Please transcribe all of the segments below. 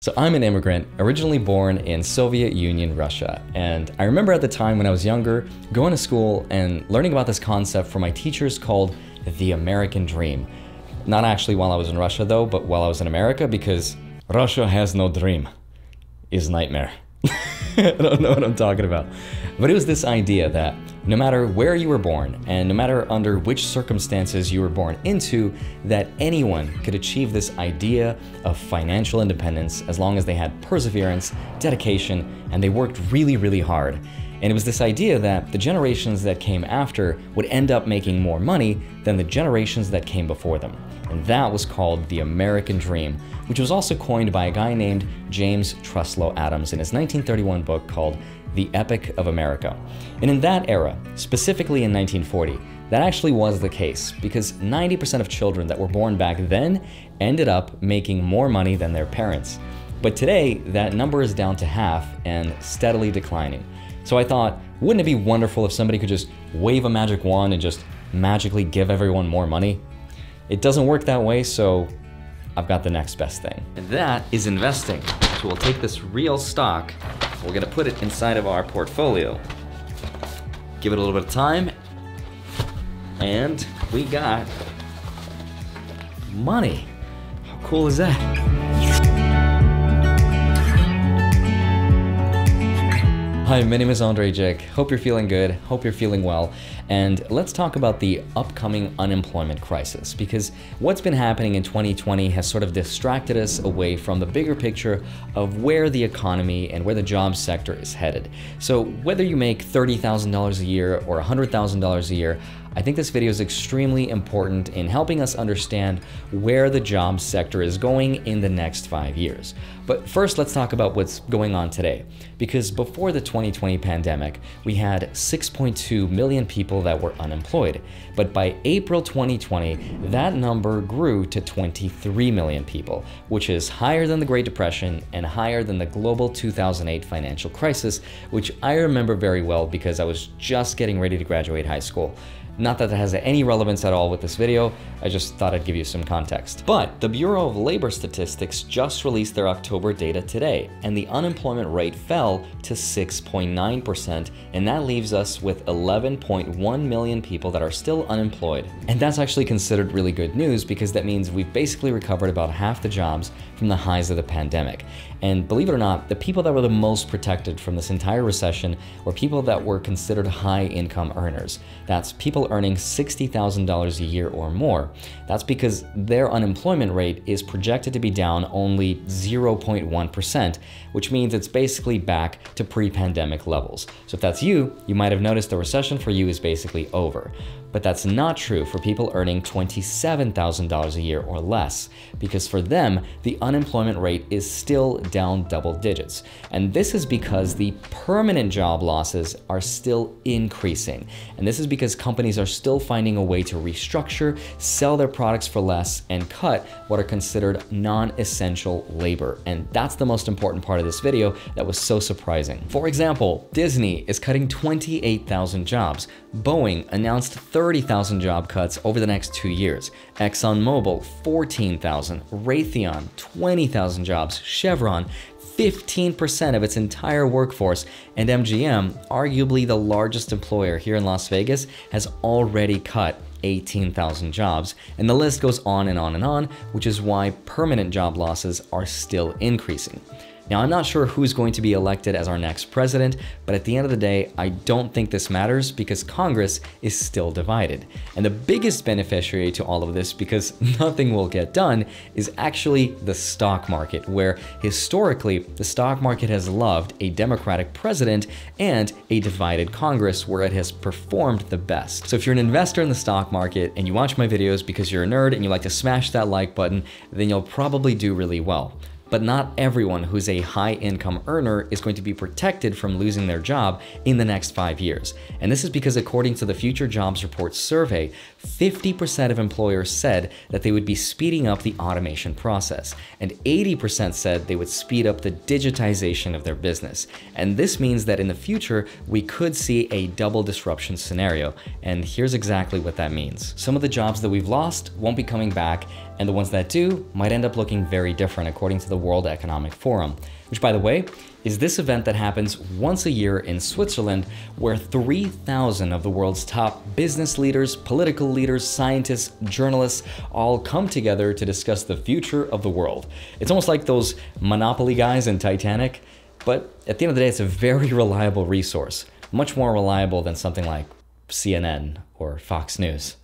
So I'm an immigrant, originally born in Soviet Union, Russia. And I remember at the time when I was younger, going to school and learning about this concept from my teachers called the American Dream. Not actually while I was in Russia though, but while I was in America, because Russia has no dream. Is nightmare. I don't know what I'm talking about. But it was this idea that no matter where you were born and no matter under which circumstances you were born into, that anyone could achieve this idea of financial independence as long as they had perseverance, dedication, and they worked really, really hard. And it was this idea that the generations that came after would end up making more money than the generations that came before them. And that was called the American Dream, which was also coined by a guy named James Truslow Adams in his 1931 book called The Epic of America. And in that era, specifically in 1940, that actually was the case because 90% of children that were born back then ended up making more money than their parents. But today, that number is down to half and steadily declining. So I thought, wouldn't it be wonderful if somebody could just wave a magic wand and just magically give everyone more money? It doesn't work that way, so I've got the next best thing. And that is investing. So we'll take this real stock, we're gonna put it inside of our portfolio. Give it a little bit of time, and we got money. How cool is that? Hi, my name is Andrei Jik. Hope you're feeling good, hope you're feeling well, and let's talk about the upcoming unemployment crisis, because what's been happening in 2020 has sort of distracted us away from the bigger picture of where the economy and where the job sector is headed. So whether you make $30,000 a year or $100,000 a year, I think this video is extremely important in helping us understand where the job sector is going in the next 5 years. But first, let's talk about what's going on today. Because before the 2020 pandemic, we had 6.2 million people that were unemployed. But by April 2020, that number grew to 23 million people, which is higher than the Great Depression and higher than the global 2008 financial crisis, which I remember very well because I was just getting ready to graduate high school. Not that that has any relevance at all with this video, I just thought I'd give you some context. But the Bureau of Labor Statistics just released their October data today, and the unemployment rate fell to 6.9%, and that leaves us with 11.1 million people that are still unemployed. And that's actually considered really good news because that means we've basically recovered about half the jobs from the highs of the pandemic. And believe it or not, the people that were the most protected from this entire recession were people that were considered high income earners. That's people earning $60,000 a year or more. That's because their unemployment rate is projected to be down only 0.1%, which means it's basically back to pre-pandemic levels. So if that's you, you might have noticed the recession for you is basically over. But that's not true for people earning $27,000 a year or less, because for them, the unemployment rate is still down double digits. And this is because the permanent job losses are still increasing. And this is because companies are still finding a way to restructure, sell their products for less, and cut what are considered non-essential labor. And that's the most important part of this video that was so surprising. For example, Disney is cutting 28,000 jobs. Boeing announced 30,000 job cuts over the next 2 years. ExxonMobil, 14,000. Raytheon, 20,000 jobs. Chevron, 15% of its entire workforce, and MGM, arguably the largest employer here in Las Vegas, has already cut 18,000 jobs, and the list goes on and on and on, which is why permanent job losses are still increasing. Now, I'm not sure who's going to be elected as our next president, but at the end of the day, I don't think this matters because Congress is still divided. And the biggest beneficiary to all of this, because nothing will get done, is actually the stock market, where historically, the stock market has loved a Democratic president and a divided Congress where it has performed the best. So if you're an investor in the stock market and you watch my videos because you're a nerd and you like to smash that like button, then you'll probably do really well. But not everyone who's a high-income earner is going to be protected from losing their job in the next 5 years. And this is because according to the Future Jobs Report survey, 50% of employers said that they would be speeding up the automation process, and 80% said they would speed up the digitization of their business. And this means that in the future, we could see a double disruption scenario. And here's exactly what that means. Some of the jobs that we've lost won't be coming back, and the ones that do might end up looking very different according to the the World Economic Forum, which, by the way, is this event that happens once a year in Switzerland, where 3,000 of the world's top business leaders, political leaders, scientists, journalists all come together to discuss the future of the world. It's almost like those Monopoly guys in Titanic, but at the end of the day, it's a very reliable resource, much more reliable than something like CNN or Fox News.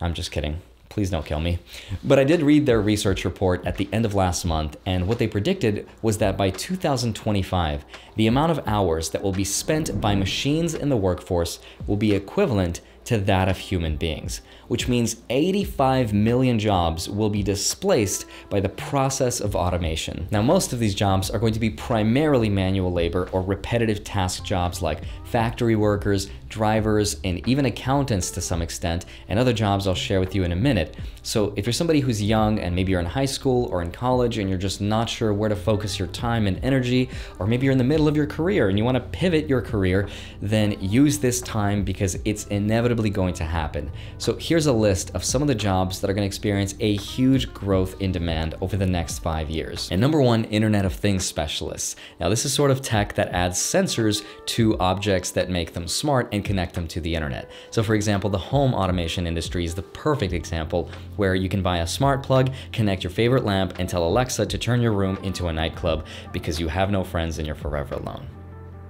I'm just kidding. Please don't kill me. But I did read their research report at the end of last month, and what they predicted was that by 2025, the amount of hours that will be spent by machines in the workforce will be equivalent to that of human beings, which means 85 million jobs will be displaced by the process of automation. Now, most of these jobs are going to be primarily manual labor or repetitive task jobs like factory workers, drivers, and even accountants to some extent, and other jobs I'll share with you in a minute. So if you're somebody who's young and maybe you're in high school or in college and you're just not sure where to focus your time and energy, or maybe you're in the middle of your career and you want to pivot your career, then use this time because it's inevitably going to happen. So here's a list of some of the jobs that are going to experience a huge growth in demand over the next 5 years. And number one, Internet of Things specialists. Now, this is sort of tech that adds sensors to objects that make them smart and connect them to the internet. So for example, the home automation industry is the perfect example, where you can buy a smart plug, connect your favorite lamp, and tell Alexa to turn your room into a nightclub because you have no friends and you're forever alone.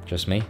Just me?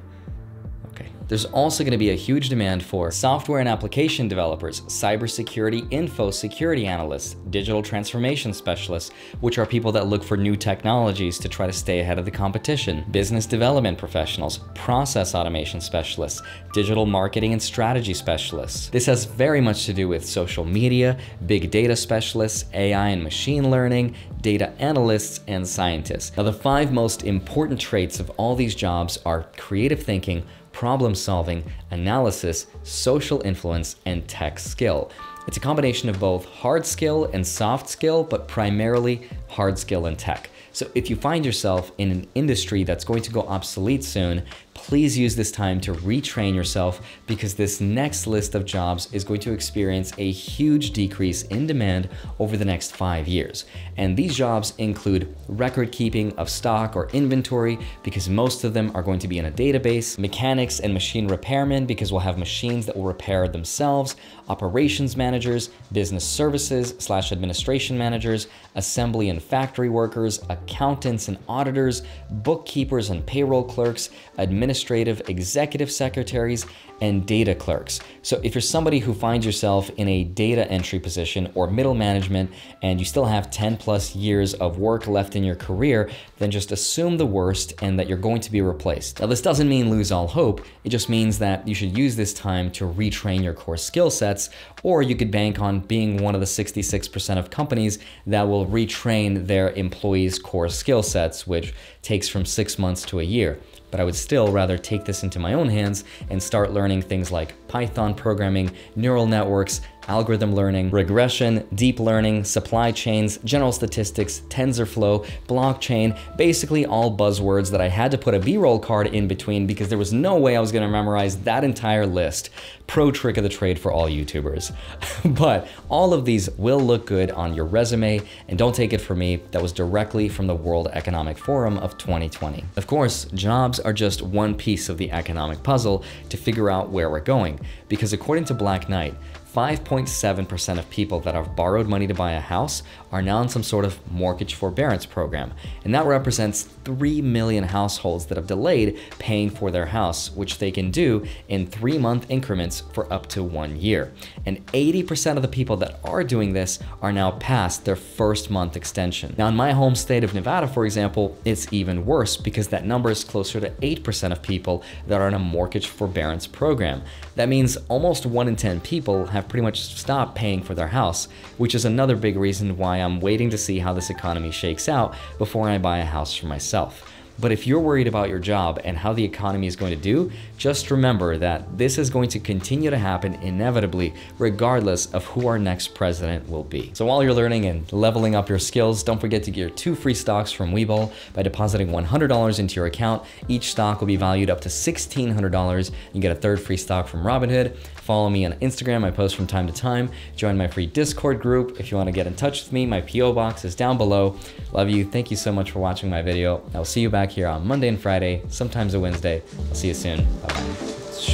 Okay. There's also going to be a huge demand for software and application developers, cybersecurity info security analysts, digital transformation specialists, which are people that look for new technologies to try to stay ahead of the competition, business development professionals, process automation specialists, digital marketing and strategy specialists. This has very much to do with social media, big data specialists, AI and machine learning, data analysts, and scientists. Now, the 5 most important traits of all these jobs are creative thinking, problem solving, analysis, social influence, and tech skill. It's a combination of both hard skill and soft skill, but primarily hard skill and tech. So if you find yourself in an industry that's going to go obsolete soon, please use this time to retrain yourself, because this next list of jobs is going to experience a huge decrease in demand over the next 5 years. And these jobs include record keeping of stock or inventory, because most of them are going to be in a database, mechanics and machine repairmen, because we'll have machines that will repair themselves, operations managers, business services / administration managers, assembly and factory workers, accountants and auditors, bookkeepers and payroll clerks, administrative executive secretaries, and data clerks. So if you're somebody who finds yourself in a data entry position or middle management and you still have 10+ years of work left in your career, then just assume the worst and that you're going to be replaced. Now, this doesn't mean lose all hope. It just means that you should use this time to retrain your core skill sets, or you could bank on being one of the 66% of companies that will retrain their employees' core skill sets, which takes from 6 months to a year. But I would still rather take this into my own hands and start learning things like Python programming, neural networks, algorithm learning, regression, deep learning, supply chains, general statistics, TensorFlow, blockchain, basically all buzzwords that I had to put a B-roll card in between because there was no way I was going to memorize that entire list. Pro trick of the trade for all YouTubers. But all of these will look good on your resume, and don't take it from me, that was directly from the World Economic Forum of 2020. Of course, jobs are just one piece of the economic puzzle to figure out where we're going, because according to Black Knight, 5.7% of people that have borrowed money to buy a house are now in some sort of mortgage forbearance program. And that represents 3 million households that have delayed paying for their house, which they can do in 3-month increments for up to 1 year. And 80% of the people that are doing this are now past their first month extension. Now, in my home state of Nevada, for example, it's even worse because that number is closer to 8% of people that are in a mortgage forbearance program. That means almost 1 in 10 people have pretty much stopped paying for their house, which is another big reason why I'm waiting to see how this economy shakes out before I buy a house for myself. But if you're worried about your job and how the economy is going to do, just remember that this is going to continue to happen inevitably, regardless of who our next president will be. So while you're learning and leveling up your skills, don't forget to get your 2 free stocks from Webull by depositing $100 into your account. Each stock will be valued up to $1,600. You get a 3rd free stock from Robinhood. Follow me on Instagram, I post from time to time. Join my free Discord group. If you want to get in touch with me, my PO box is down below. Love you. Thank you so much for watching my video. I'll see you back here on Monday and Friday, sometimes a Wednesday. I'll see you soon. Bye-bye.